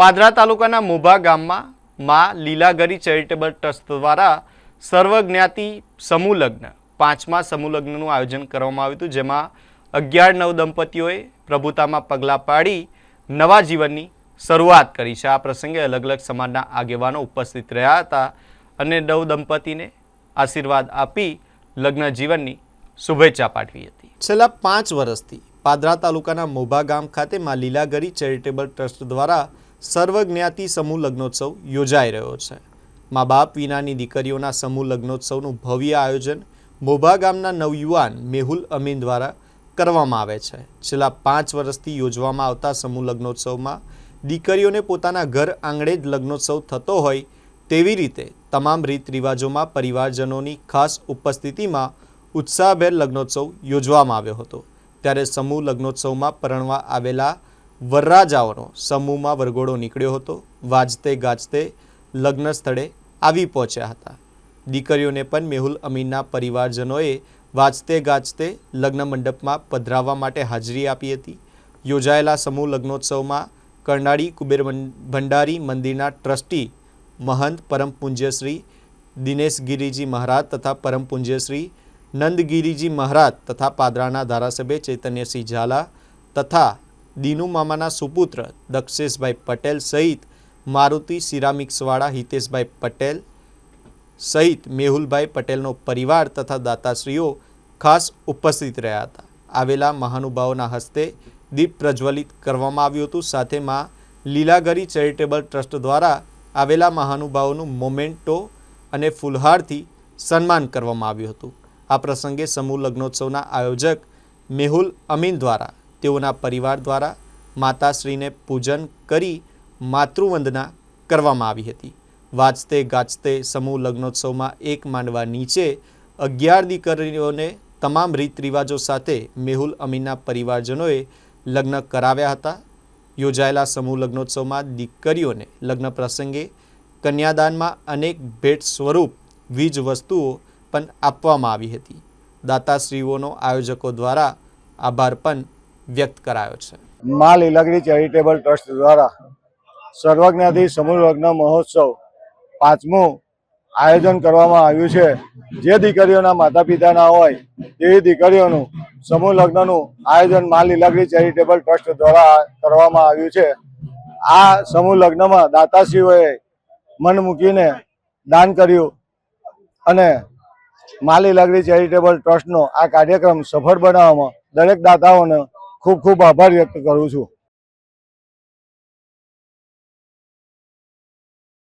પાદરા તાલુકાના મોભા ગામમાં માં લીલાગરી ચેરિટેબલ ટ્રસ્ટ દ્વારા સર્વજ્ઞાતિ સમૂહ લગ્ન 5મા સમૂહ લગ્નનું આયોજન કરવામાં આવ્યું હતું, જેમાં 11 નવ દંપતીઓએ પ્રભુતામાં પગલાં પાડી નવા જીવનની શરૂઆત કરી છે। આ પ્રસંગે અલગ અલગ સમાજના આગેવાનો ઉપસ્થિત રહ્યા હતા અને નવ દંપતીને આશીર્વાદ આપી લગ્ન જીવનની શુભેચ્છા પાઠવી હતી। છેલ્લા 5 વર્ષથી પાદરા તાલુકાના મોભા ગામ ખાતે માં લીલાગરી ચેરિટેબલ ટ્રસ્ટ દ્વારા સર્વજ્ઞાતિ સમૂહ લગ્નોત્સવ યોજાઈ રહ્યો છે। મા બાપ વિનાની દીકરીઓના સમૂહ લગ્નોત્સવનું ભવ્ય આયોજન મોભા ગામના નવયુવાન મેહુલ અમીન દ્વારા કરવામાં આવે છે। છેલ્લા 5 વર્ષથી યોજવામાં આવતા સમૂહ લગ્નોત્સવમાં દીકરીઓને પોતાના ઘર આંગણે જ લગ્નોત્સવ થતો હોય તેવી રીતે તમામ રીત રિવાજોમાં પરિવારજનોની ખાસ ઉપસ્થિતિમાં ઉત્સાહભેર લગ્નોત્સવ યોજવામાં આવ્યો હતો। ત્યારે સમૂહ લગ્નોત્સવમાં પરણવા આવેલા વરરાજાઓનો સમૂહમાં વરઘોડો નીકળ્યો હતો। વાજતે ગાજતે લગ્ન સ્થળે આવી પહોંચ્યા હતા। દીકરીઓને પણ મેહુલ અમીનના પરિવારજનોએ વાજતે ગાજતે લગ્ન મંડપમાં પધરાવવા માટે હાજરી આપી હતી। યોજાયેલા સમૂહ લગ્નોત્સવમાં કરનાળી કુબેર ભંડારી મંદિરના ટ્રસ્ટી મહંત પરમ પૂજ્ય શ્રી દિનેશગીરીજી મહારાજ તથા પરમ પૂજ્ય શ્રી નંદગીરીજી મહારાજ તથા પાદરાના ધારાસભ્ય ચૈતન્યસિંહ ઝાલા તથા દીનુ મામાના સુપુત્ર દક્ષેશભાઈ પટેલ સહિત મારુતિ સિરામિક્સવાળા હિતેશભાઈ પટેલ સહિત મેહુલભાઈ પટેલનો પરિવાર તથા દાતાશ્રીઓ ખાસ ઉપસ્થિત રહ્યા હતા। આવેલા મહાનુભાવોના હસ્તે દીપ પ્રજ્વલિત કરવામાં આવ્યું હતું। સાથે માં લીલાગરી ચેરિટેબલ ટ્રસ્ટ દ્વારા આવેલા મહાનુભાવોનું મોમેન્ટો અને ફૂલહારથી સન્માન કરવામાં આવ્યું હતું। આ પ્રસંગે સમૂહ લગ્નોત્સવના આયોજક મેહુલ અમીન દ્વારા તેઓના પરિવાર દ્વારા માતાશ્રીને પૂજન કરી માતૃવંદના કરવામાં આવી હતી। વાજતે ગાજતે સમૂહ લગ્નોત્સવમાં એક માંડવા નીચે 11 દીકરીઓને તમામ રીત રિવાજો સાથે મેહુલ અમીનના પરિવારજનોએ લગ્ન કરાવ્યા હતા। યોજાયેલા સમૂહ લગ્નોત્સવમાં દીકરીઓને લગ્ન પ્રસંગે કન્યાદાનમાં અનેક ભેટ સ્વરૂપ વીજ વસ્તુઓ પણ આપવામાં આવી હતી। દાતાશ્રીઓનો આયોજકો દ્વારા આભાર પણ વ્યક્ત કરાયો છે। માં લીલાગરી ચેરિટેબલ ટ્રસ્ટ દ્વારા સર્વજ્ઞાતિ સમૂહ લગ્ન મહોત્સવ 5મું આયોજન કરવામાં આવ્યું છે। જે દીકરીઓના માતા પિતા ના હોય તેવી દીકરીઓનું સમૂહ લગ્નનું આયોજન માં લીલાગરી ચેરિટેબલ ટ્રસ્ટ દ્વારા કરવામાં આવ્યું છે। આ સમૂહ લગ્નમાં દાતાશ્રીઓએ મન મૂકીને દાન કર્યું અને માં લીલાગરી ચેરિટેબલ ટ્રસ્ટનો આ કાર્યક્રમ સફળ બનાવવામાં દરેક દાતાઓને ખૂબ ખૂબ આભાર વ્યક્ત કરું છું।